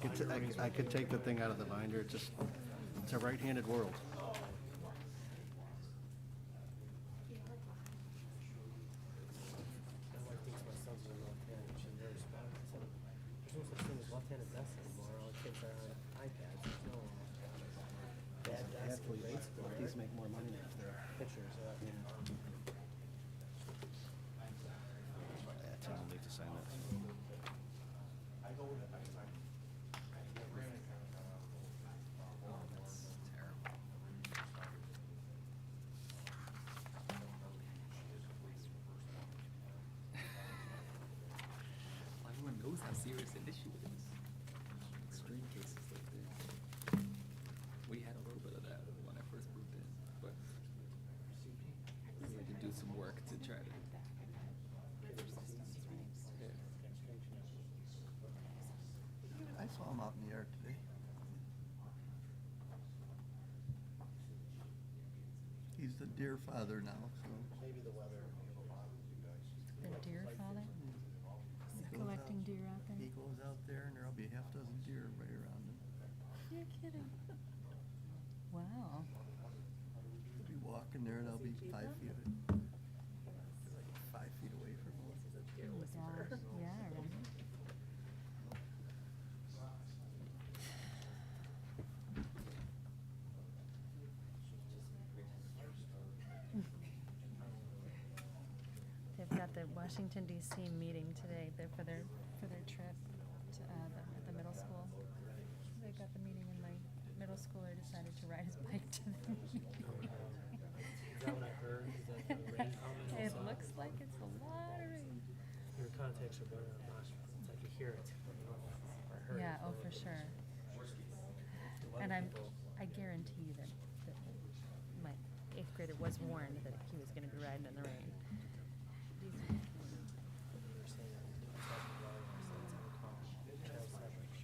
I could take the thing out of the binder. It's a right-handed world. My wife thinks my son's a left-handed. She's very smart. I said, there's no such thing as left-handed desks anymore. All the kids are on iPads. There's no bad desks in grade school. These make more money if they're. Pictures. That's how I'll need to sign that. Everyone knows how serious an issue it is. Extreme cases like this. We had a little bit of that when I first moved in, but we had to do some work to try to. I saw him out in the yard today. He's the deer father now, so. Maybe the weather. The deer father? He's collecting deer out there? He goes out there and there'll be half dozen deer right around him. You're kidding. Wow. He'll be walking there and I'll be 5 feet, like 5 feet away from him. Oh my gosh. Yeah, right. They've got the Washington DC meeting today for their trip to the middle school. They've got the meeting and my middle schooler decided to ride his bike to the meeting. Is that what I heard? Is that the rain coming? It looks like it's a lot of rain. Your contacts are better on Nashville. It's like you hear it. Or heard it. Yeah, oh, for sure. The weather And people- I guarantee you that my 8th grader was warned that he was gonna be riding in the rain. they were saying that it's like the weather, so it's on call. Child said, like,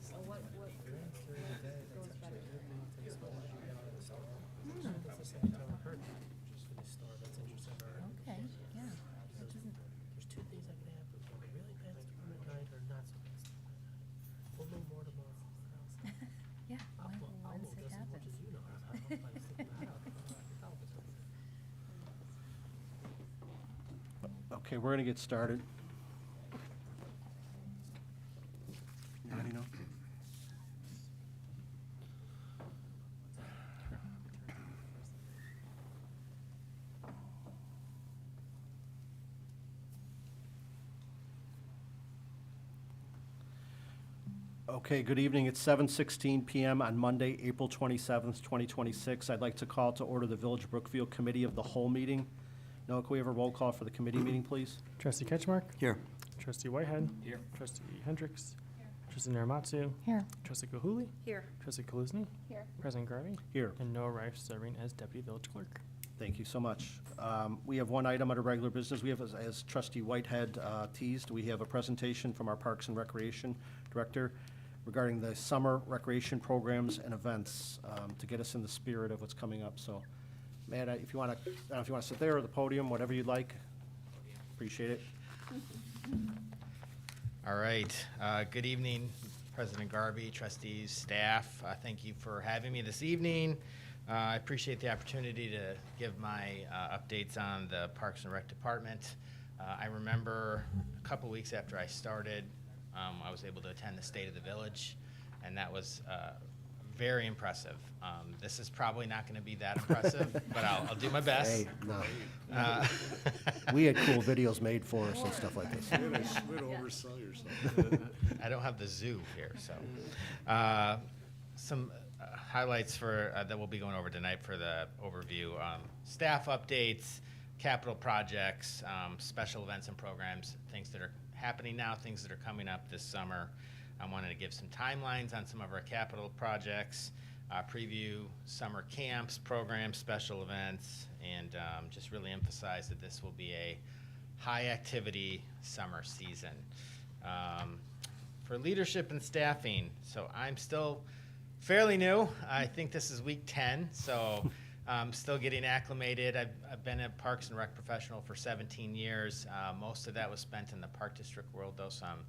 sure. What During the day, goes that's better? actually good news. It's what you got in the storm. Hmm. That's the same time I heard just for this storm. That's interesting. Okay, yeah. That doesn't, There's two things that could happen. A really bad storm at night or not so bad storm at night. We'll know more tomorrow. yeah, I'll once know it just as much happens. as you know. I'm trying to stick my head out. Okay, we're gonna get started. Anybody know? Okay, good evening. It's 7:16 PM on Monday, April 27th, 2026. I'd like to call to order the Village Brookfield Committee of the Whole meeting. Noah, can we have a roll call for the committee meeting, please? Trustee Ketchmark? Here. Trustee Whitehead? Here. Trustee Hendricks? Trustee Naramatsu? Here. Trustee Kahuli? Here. Trustee Kaluzny? Here. President Garvey? Here. And Noah Rife serving as Deputy Village Clerk. Thank you so much. We have one item under regular business. We have, as Trustee Whitehead teased, we have a presentation from our Parks and Recreation Director regarding the summer recreation programs and events to get us in the spirit of what's coming up. So, Matt, if you want to, I don't know if you want to sit there or the podium, whatever you'd like. Appreciate it. All right. Good evening, President Garvey, trustees, staff. Thank you for having me this evening. I appreciate the opportunity to give my updates on the Parks and Rec Department. I remember a couple weeks after I started, I was able to attend the State of the Village, and that was very impressive. This is probably not going to be that impressive, but I'll do my best. Hey, no. We had cool videos made for us and stuff like this. I don't have the zoo here, so. Some highlights for that we'll be going over tonight for the overview. Staff updates, capital projects, special events and programs, things that are happening now, things that are coming up this summer. I wanted to give some timelines on some of our capital projects, preview summer camps, programs, special events, and just really emphasize that this will be a high-activity summer season. For leadership and staffing, so I'm still fairly new. I think this is week 10, so I'm still getting acclimated. I've been a Parks and Rec professional for 17 years. Most of that was spent in the Park District world, though, so I'm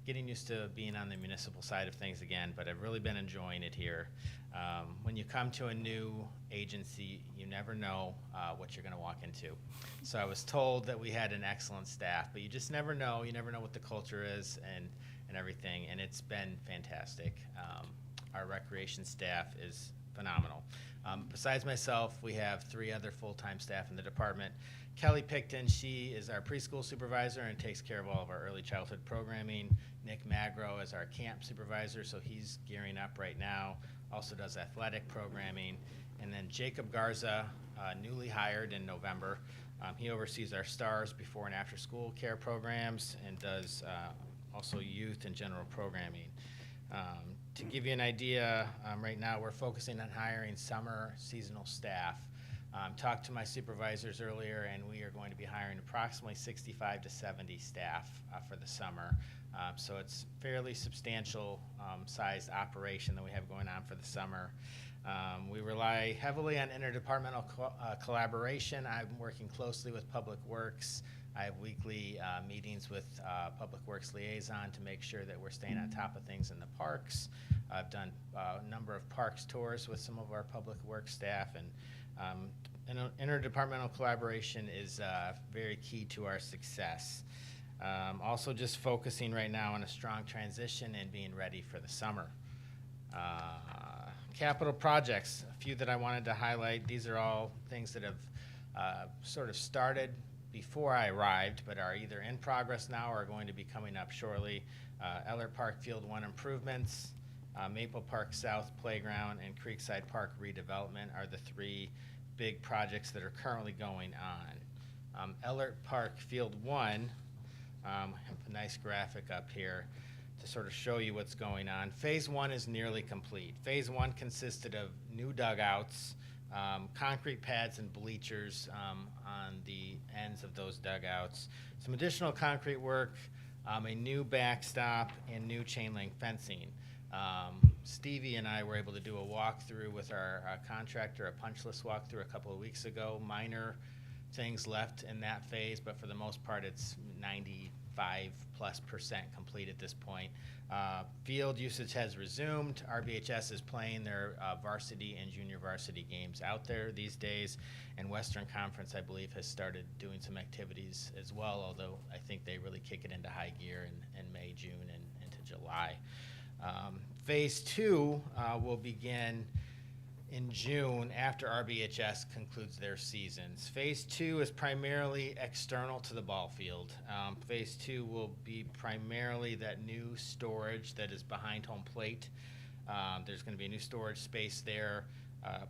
getting used to being on the municipal side of things again, but I've really been enjoying it here. When you come to a new agency, you never know what you're going to walk into. So I was told that we had an excellent staff, but you just never know. You never know what the culture is and everything, and it's been fantastic. Our recreation staff is phenomenal. Besides myself, we have 3 other full-time staff in the department. Kelly Picton, she is our preschool supervisor and takes care of all of our early childhood programming. Nick Magro is our camp supervisor, so he's gearing up right now. Also does athletic programming. And then Jacob Garza, newly hired in November. He oversees our STARS before and after school care programs and does also youth and general programming. To give you an idea, right now we're focusing on hiring summer seasonal staff. Talked to my supervisors earlier, and we are going to be hiring approximately 65 to 70 staff for the summer. So it's fairly substantial sized operation that we have going on for the summer. We rely heavily on interdepartmental collaboration. I'm working closely with Public Works. I have weekly meetings with Public Works liaison to make sure that we're staying on top of things in the parks. I've done a number of parks tours with some of our Public Works staff, and interdepartmental collaboration is very key to our success. Also just focusing right now on a strong transition and being ready for the summer. Capital projects, a few that I wanted to highlight. These are all things that have sort of started before I arrived, but are either in progress now or are going to be coming up shortly. Eller Park Field 1 improvements, Maple Park South Playground, and Creekside Park redevelopment are the 3 big projects that are currently going on. Eller Park Field 1, I have a nice graphic up here to sort of show you what's going on. Phase 1 is nearly complete. Phase 1 consisted of new dugouts, concrete pads and bleachers on the ends of those dugouts, some additional concrete work, a new backstop, and new chain link fencing. Stevie and I were able to do a walkthrough with our contractor, a punch list walkthrough a couple of weeks ago. Minor things left in that phase, but for the most part, it's 95+% complete at this point. Field usage has resumed. RBHS is playing their varsity and junior varsity games out there these days, and Western Conference, I believe, has started doing some activities as well, although I think they really kick it into high gear in May, June, and into July. Phase 2 will begin in June after RBHS concludes their seasons. Phase 2 is primarily external to the ball field. Phase 2 will be primarily that new storage that is behind home plate. There's going to be a new storage space there,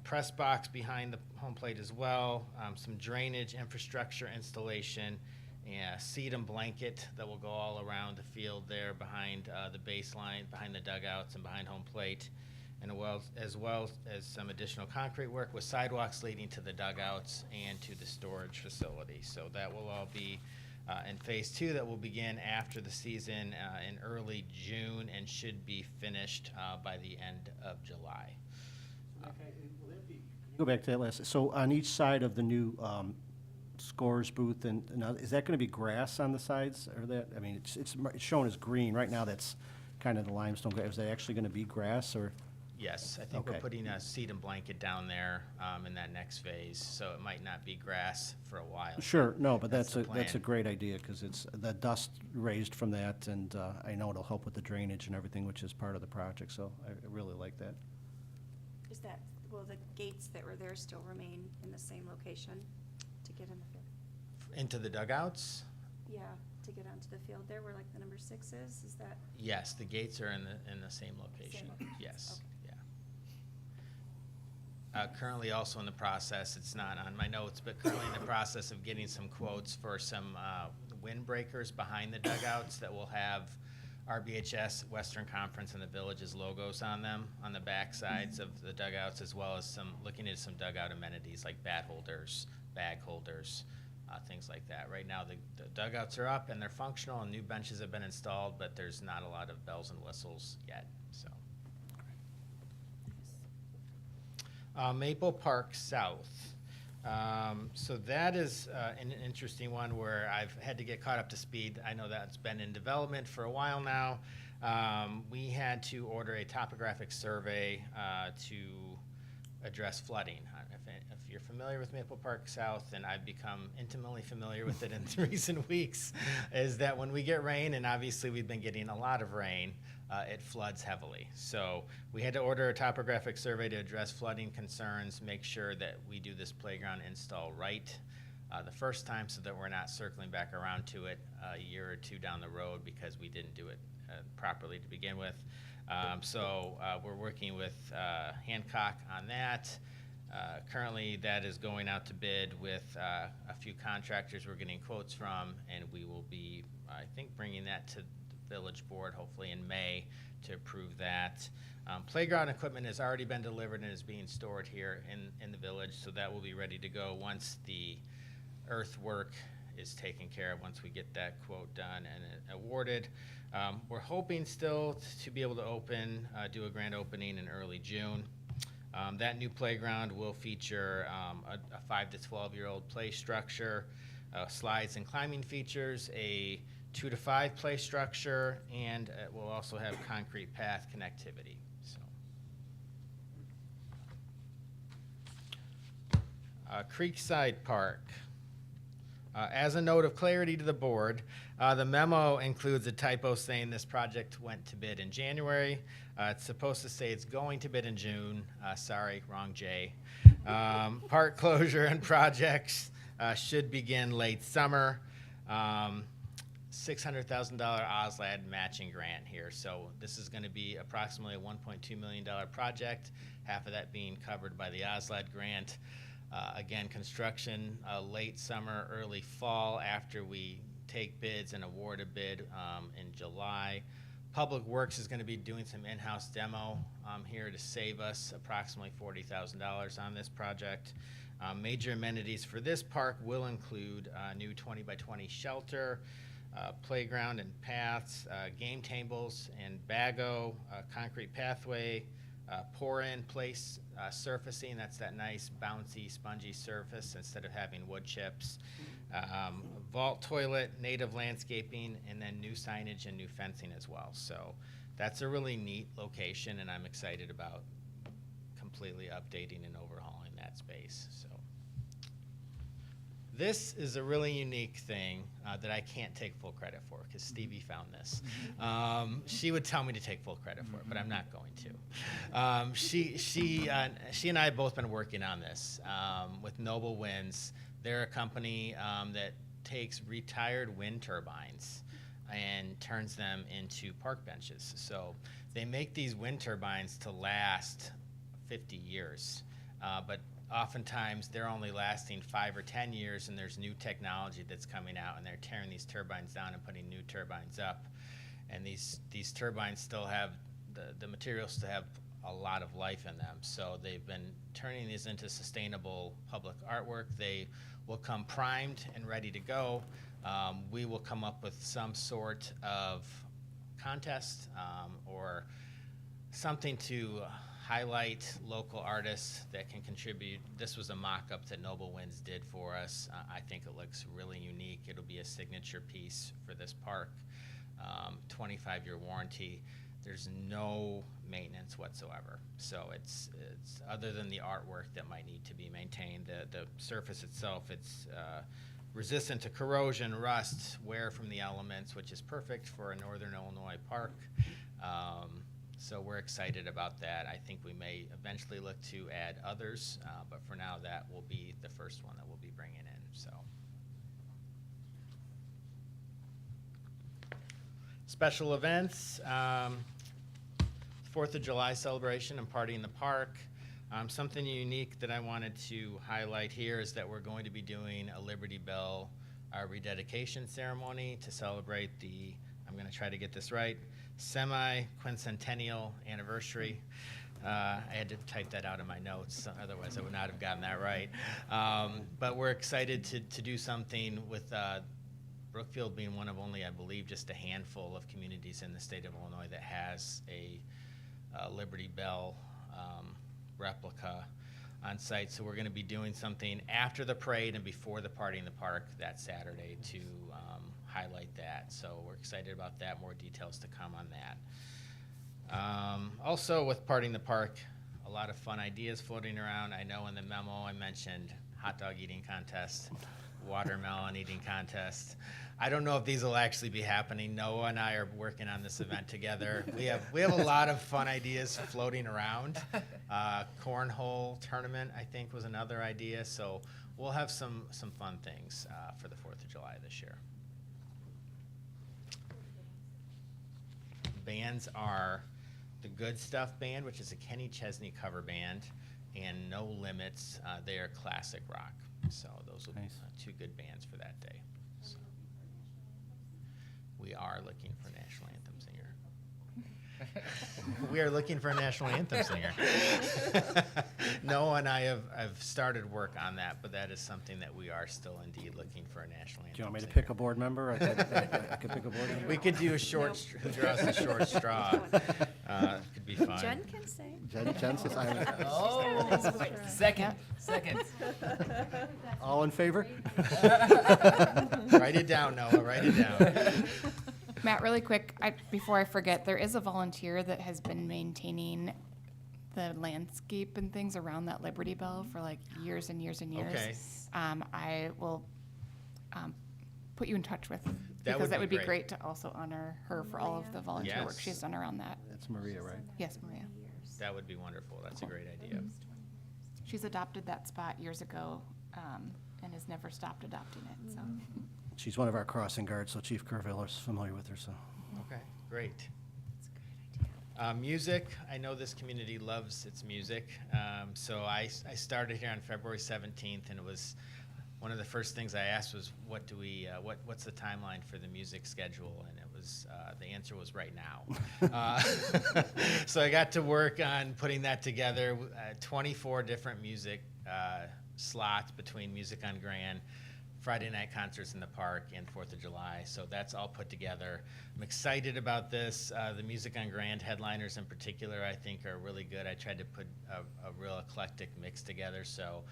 press box behind the home plate as well, some drainage infrastructure installation, and a seat and blanket that will go all around the field there behind the baseline, behind the dugouts and behind home plate, and as well as some additional concrete work with sidewalks leading to the dugouts and to the storage facility. So that will all be in phase 2 that will begin after the season in early June and should be finished by the end of July. Go back to that last, so on each side of the new scores booth, and is that going to be grass on the sides, or that, I mean, it's shown as green, right now that's kind of the limestone, is that actually going to be grass, or? Yes, I think we're Okay. putting a seat and blanket down there in that next phase, so it might not be grass for a while. Sure, no, but That's that's the a plan. great idea, because it's the dust raised from that, and I know it'll help with the drainage and everything, which is part of the project, so I really like that. Is that, will the gates that were there still remain in the same location to get in the field? Into the dugouts? Yeah, to get onto the field there where like the number 6 is that? Yes, the gates are in the same location. location, Yes, okay. yeah. Currently also in the process, it's not on my notes, but currently in the process of getting some quotes for some windbreakers behind the dugouts that will have RBHS, Western Conference, and the Village's logos on them, on the back sides of the dugouts, as well as looking at some dugout amenities like bat holders, bag holders, things like that. Right now, the dugouts are up and they're functional, and new benches have been installed, but there's not a lot of bells and whistles yet, so. Maple Park South. So that is an interesting one where I've had to get caught up to speed. I know that's been in development for a while now. We had to order a topographic survey to address flooding. If you're familiar with Maple Park South, and I've become intimately familiar with it in recent weeks, is that when we get rain, and obviously we've been getting a lot of rain, it floods heavily. So we had to order a topographic survey to address flooding concerns, make sure that we do this playground install right the first time so that we're not circling back around to it a year or two down the road because we didn't do it properly to begin with. So we're working with Hancock on that. Currently, that is going out to bid with a few contractors we're getting quotes from, and we will be, I think, bringing that to the village board hopefully in May to approve that. Playground equipment has already been delivered and is being stored here in the village, so that will be ready to go once the earthwork is taken care of, once we get that quote done and awarded. We're hoping still to be able to open, do a grand opening in early June. That new playground will feature a 5 to 12-year-old play structure, slides and climbing features, a 2 to 5 play structure, and it will also have concrete path connectivity. So, Creekside Park. As a note of clarity to the board, the memo includes a typo saying this project went to bid in January. It's supposed to say it's going to bid in June. Sorry, wrong J. Park closure and projects should begin late summer. $600,000 OSLAD matching grant here. So this is going to be approximately a $1.2 million project, half of that being covered by the OSLAD grant. Again, construction late summer, early fall after we take bids and award a bid in July. Public Works is going to be doing some in-house demo here to save us approximately $40,000 on this project. Major amenities for this park will include a new 20 by 20 shelter, playground and paths, game tables and bago, concrete pathway, pour-in place surfacing. That's that nice bouncy, spongy surface instead of having wood chips. Vault toilet, native landscaping, and then new signage and new fencing as well. So that's a really neat location, and I'm excited about completely updating and overhauling that space. So this is a really unique thing that I can't take full credit for because Stevie found this. She would tell me to take full credit for it, but I'm not going to. She and I have both been working on this with Noble Winds. They're a company that takes retired wind turbines and turns them into park benches. So they make these wind turbines to last 50 years, but oftentimes they're only lasting 5 or 10 years, and there's new technology that's coming out, and they're tearing these turbines down and putting new turbines up. And these turbines still have, the materials still have a lot of life in them. So they've been turning these into sustainable public artwork. They will come primed and ready to go. We will come up with some sort of contest or something to highlight local artists that can contribute. This was a mock-up that Noble Winds did for us. I think it looks really unique. It'll be a signature piece for this park. 25-year warranty. There's no maintenance whatsoever. So it's other than the artwork that might need to be maintained. The surface itself, it's resistant to corrosion, rust, wear from the elements, which is perfect for a Northern Illinois park. So we're excited about that. I think we may eventually look to add others, but for now that will be the first one that we'll be bringing in. So special events, 4th of July celebration and party in the park. Something unique that I wanted to highlight here is that we're going to be doing a Liberty Bell rededication ceremony to celebrate the, I'm going to try to get this right, semi-quincentennial anniversary. I had to type that out in my notes, otherwise I would not have gotten that right. But we're excited to do something with Brookfield being one of only, I believe, just a handful of communities in the state of Illinois that has a Liberty Bell replica on site. So we're going to be doing something after the parade and before the party in the park that Saturday to highlight that. So we're excited about that. More details to come on that. Also with Party in the Park, a lot of fun ideas floating around. I know in the memo I mentioned hot dog eating contest, watermelon eating contest. I don't know if these will actually be happening. Noah and I are working on this event together. We have a lot of fun ideas floating around. Cornhole tournament, I think, was another idea. So we'll have some fun things for the 4th of July this year. Bands are the Good Stuff Band, which is a Kenny Chesney cover band, and No Limits. They are classic rock. So those will be Nice. 2 good bands for that day. So we are looking for a national anthem singer. We are looking for a national anthem singer. Noah and I have started work on that, but that is something that we are still indeed looking for a national anthem Do you want me to singer. pick a board member? I could pick a board member. We could do a short, who draws the short straw. Could be fun. Jen can sing. Jen says I. Oh, second. All in favor? Write it down, Noah, write it down. Matt, really quick, before I forget, there is a volunteer that has been maintaining the landscape and things around that Liberty Bell for like years and years and years. Okay. I will put you in touch with, That because that would would be be great. great to also honor her for all of the volunteer work Yes. she's done around that. That's Maria, right? Yes, Maria. That would be wonderful. That's a great idea. She's adopted that spot years ago, and has never stopped adopting it, so. She's one of our crossing guards, so Chief Kerviller's familiar with her, so. Okay, great. Music, I know this community loves its music. So I started here on February 17th, and it was one of the first things I asked was, what's the timeline for the music schedule? And it was, the answer was right now. So I got to work on putting that together, 24 different music slots between Music on Grand, Friday night concerts in the park, and 4th of July. So that's all put together. I'm excited about this. The Music on Grand headliners in particular, I think, are really good. I tried to put a real eclectic mix together. So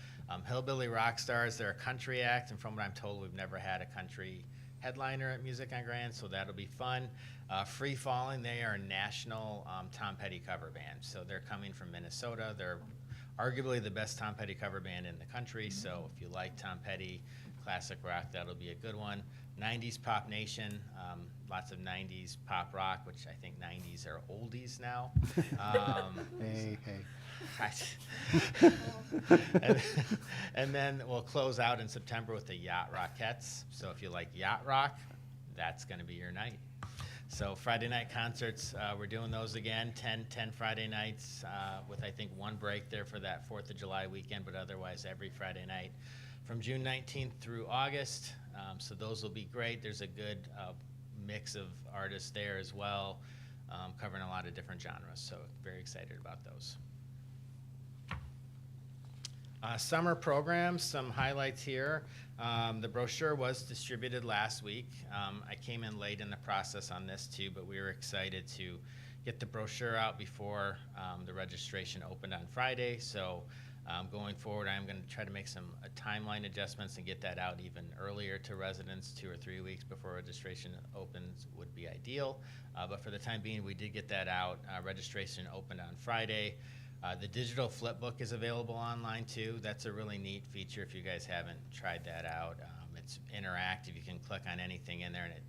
Hillbilly Rock Stars, they're a country act, and from what I'm told, we've never had a country headliner at Music on Grand, so that'll be fun. Free Falling, they are a national Tom Petty cover band. So they're coming from Minnesota. They're arguably the best Tom Petty cover band in the country. So if you like Tom Petty, classic rock, that'll be a good one. 90s Pop Nation, lots of 90s pop rock, which I think 90s are oldies now. Hey. And then we'll close out in September with the Yacht Rockettes. So if you like yacht rock, that's going to be your night. So Friday night concerts, we're doing those again, 10 Friday nights, with I think one break there for that 4th of July weekend, but otherwise every Friday night from June 19th through August. So those will be great. There's a good mix of artists there as well, covering a lot of different genres. So very excited about those. Summer programs, some highlights here. The brochure was distributed last week. I came in late in the process on this too, but we were excited to get the brochure out before the registration opened on Friday. So going forward, I'm going to try to make some timeline adjustments and get that out even earlier to residents. 2 or 3 weeks before registration opens would be ideal. But for the time being, we did get that out. Registration opened on Friday. The digital flip book is available online too. That's a really neat feature if you guys haven't tried that out. It's interactive. You can click on anything in there and it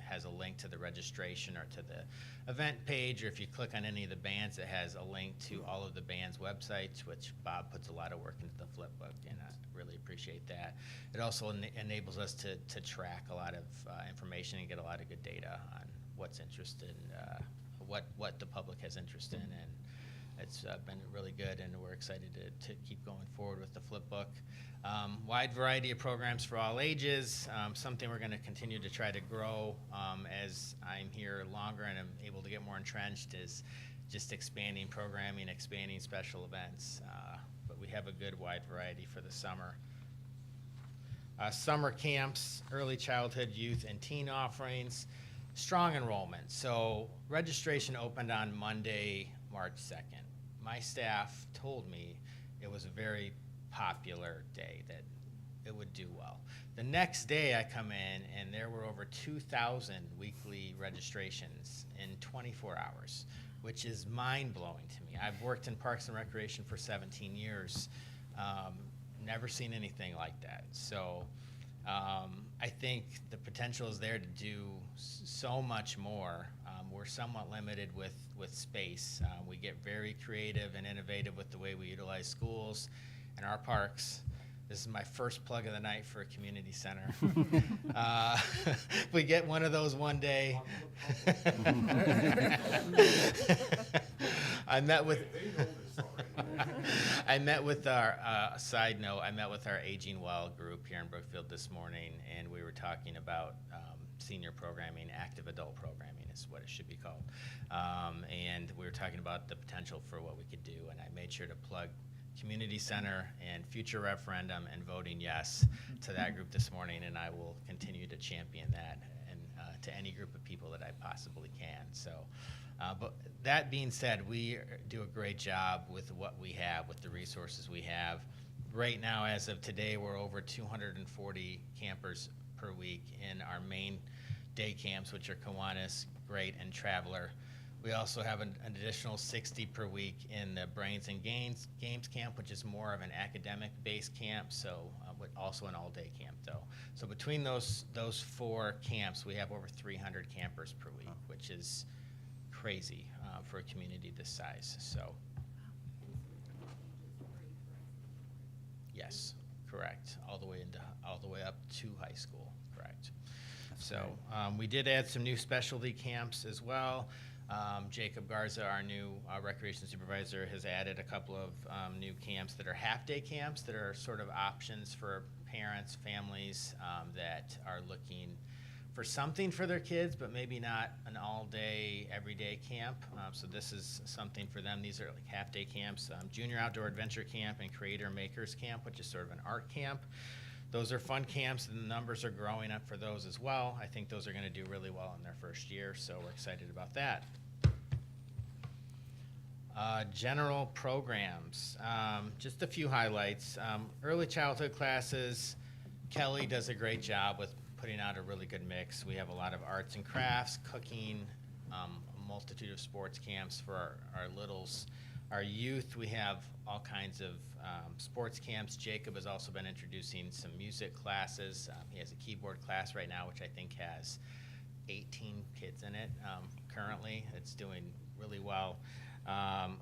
has a link to the registration or to the event page, or if you click on any of the bands, it has a link to all of the bands' websites, which Bob puts a lot of work into the flip book, and I really appreciate that. It also enables us to track a lot of information and get a lot of good data on what's interested, what the public has interest in, and it's been really good, and we're excited to keep going forward with the flip book. Wide variety of programs for all ages. Something we're going to continue to try to grow as I'm here longer and I'm able to get more entrenched is just expanding programming, expanding special events. But we have a good wide variety for the summer. Summer camps, early childhood, youth, and teen offerings. Strong enrollment. So registration opened on Monday, March 2nd. My staff told me it was a very popular day that it would do well. The next day I come in and there were over 2,000 weekly registrations in 24 hours, which is mind-blowing to me. I've worked in Parks and Recreation for 17 years, never seen anything like that. So I think the potential is there to do so much more. We're somewhat limited with space. We get very creative and innovative with the way we utilize schools and our parks. This is my first plug of the night for a community center. If we get one of those one day. I met with our, side note, I met with our Aging Well group here in Brookfield this morning, and we were talking about senior programming, active adult programming is what it should be called. And we were talking about the potential for what we could do, and I made sure to plug community center and future referendum and voting yes to that group this morning, and I will continue to champion that and to any group of people that I possibly can. So, but that being said, we do a great job with what we have, with the resources we have. Right now, as of today, we're over 240 campers per week in our main day camps, which are Kiwanis, Great, and Traveler. We also have an additional 60 per week in the Brains and Games camp, which is more of an academic-based camp, so but also an all-day camp, though. So between those 4 camps, we have over 300 campers per week, which is crazy for a community this size. So, yes, correct. All the way up to high school, correct. So we did add some new specialty camps as well. Jacob Garza, our new recreation supervisor, has added a couple of new camps that are half-day camps that are sort of options for parents, families that are looking for something for their kids, but maybe not an all-day, everyday camp. So this is something for them. These are like half-day camps, Junior Outdoor Adventure Camp and Creator Makers Camp, which is sort of an art camp. Those are fun camps, and the numbers are growing up for those as well. I think those are going to do really well in their first year, so we're excited about that. General programs, just a few highlights. Early childhood classes, Kelly does a great job with putting out a really good mix. We have a lot of arts and crafts, cooking, a multitude of sports camps for our littles. Our youth, we have all kinds of sports camps. Jacob has also been introducing some music classes. He has a keyboard class right now, which I think has 18 kids in it currently. It's doing really well.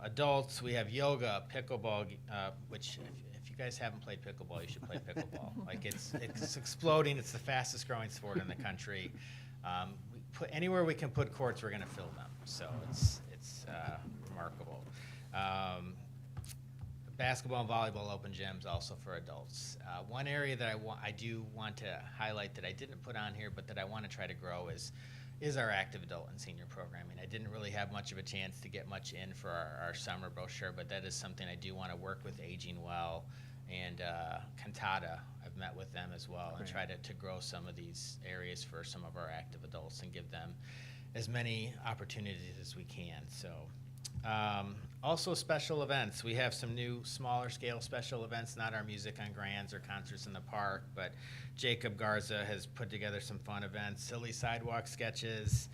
Adults, we have yoga, pickleball, which if you guys haven't played pickleball, you should play pickleball. Like it's exploding. It's the fastest growing sport in the country. Anywhere we can put courts, we're going to fill them. So it's remarkable. Basketball and volleyball open gyms also for adults. One area that I do want to highlight that I didn't put on here, but that I want to try to grow is our active adult and senior programming. I didn't really have much of a chance to get much in for our summer brochure, but that is something I do want to work with Aging Well and Cantata. I've met with them as well and try to grow some of these areas for some of our active adults and give them as many opportunities as we can. So. Also special events. We have some new smaller scale special events, not our music on grands or concerts in the park, but Jacob Garza has put together some fun events, silly sidewalk sketches,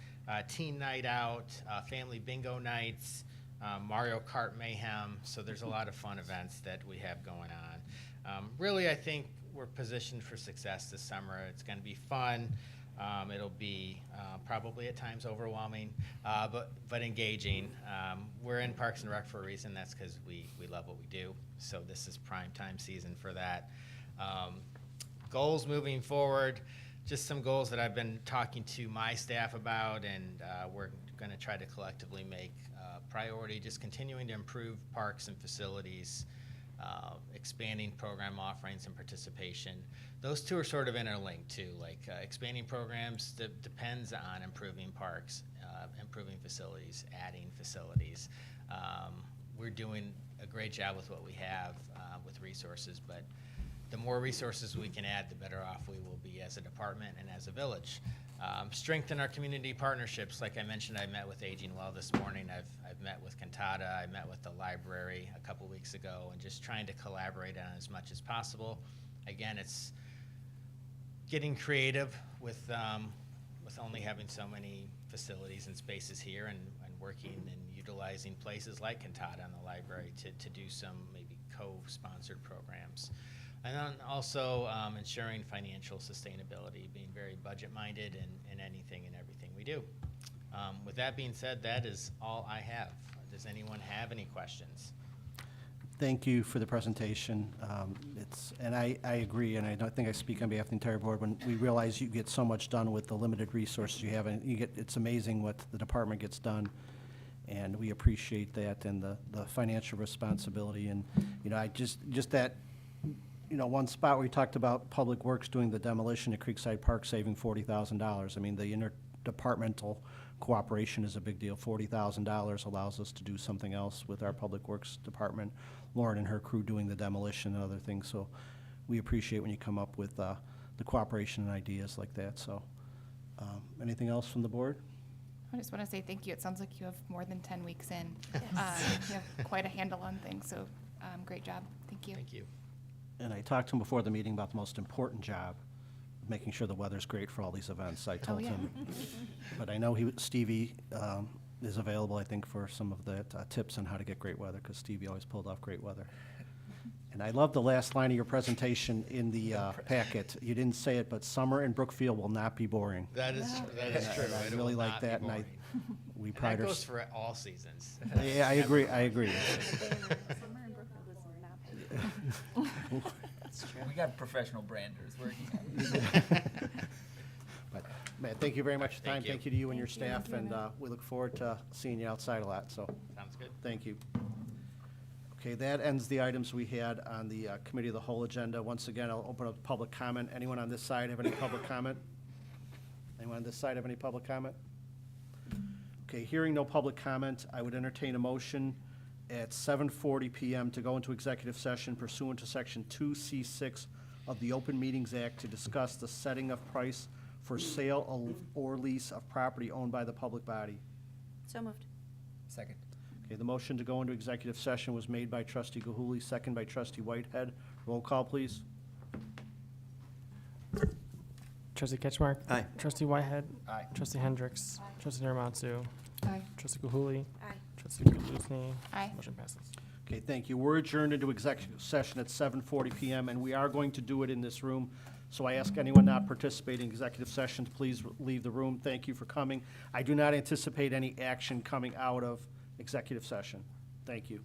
teen night out, family bingo nights, Mario Kart mayhem. So there's a lot of fun events that we have going on. Really, I think we're positioned for success this summer. It's going to be fun. It'll be probably at times overwhelming, but engaging. We're in Parks and Rec for a reason. That's because we love what we do. So this is prime time season for that. Goals moving forward, just some goals that I've been talking to my staff about, and we're going to try to collectively make priority, just continuing to improve parks and facilities, expanding program offerings and participation. Those two are sort of interlinked too. Like expanding programs depends on improving parks, improving facilities, adding facilities. We're doing a great job with what we have with resources, but the more resources we can add, the better off we will be as a department and as a village. Strengthen our community partnerships. Like I mentioned, I met with Aging Well this morning. I've met with Cantata. I met with the library a couple weeks ago, and just trying to collaborate on as much as possible. Again, it's getting creative with only having so many facilities and spaces here, and working and utilizing places like Cantata and the library to do some maybe co-sponsored programs. And then also ensuring financial sustainability, being very budget-minded in anything and everything we do. With that being said, that is all I have. Does anyone have any questions? Thank you for the presentation. And I agree, and I don't think I speak on behalf of the entire board, when we realize you get so much done with the limited resources you have, and it's amazing what the department gets done, and we appreciate that, and the financial responsibility, and, I just that, one spot where you talked about Public Works doing the demolition at Creekside Park, saving $40,000. I mean, the interdepartmental cooperation is a big deal. $40,000 allows us to do something else with our Public Works department. Lauren and her crew doing the demolition and other things. So we appreciate when you come up with the cooperation and ideas like that. So anything else from the board? I just want to say thank you. It sounds like you have more than 10 weeks in. You have quite a handle on things, so great job. Thank you. Thank you. And I talked to him before the meeting about the most important job, making sure the weather's great for all these events. I told yeah. him. But I know Stevie is available, I think, for some of the tips on how to get great weather, because Stevie always pulled off great weather. And I love the last line of your presentation in the packet. You didn't say it, but summer in Brookfield will not be boring. That is true. And I It really will like not be that, and boring. we And that pride goes ourselves. for all seasons. Yeah, I agree. Summer in Brookfield was not. We got professional branders working on it. But, man, thank you very much for your time. Thank you. Thank you to you and your Thank you. staff, Thank you, and Matt. we look forward to seeing you outside a lot, so Sounds good. thank you. Okay, that ends the items we had on the Committee of the Whole agenda. Once again, I'll open up public comment. Anyone on this side have any public comment? Anyone on this side have any public comment? Okay, hearing no public comment, I would entertain a motion at 7:40 PM to go into executive session pursuant to Section 2C6 of the Open Meetings Act to discuss the setting of price for sale or lease of property owned by the public body. So moved. Second. Okay, the motion to go into executive session was made by trustee Gahuli, second by trustee Whitehead. Roll call, please. Trustee Ketchmark. Aye. Trustee Whitehead. Aye. Trustee Hendricks. Trustee Naramatsu. Aye. Trustee Gahuli. Aye. Trustee Kuzny. Aye. Motion passes. Okay, thank you. We're adjourned into executive session at 7:40 PM, and we are going to do it in this room. So I ask anyone not participating in executive session to please leave the room. Thank you for coming. I do not anticipate any action coming out of executive session. Thank you.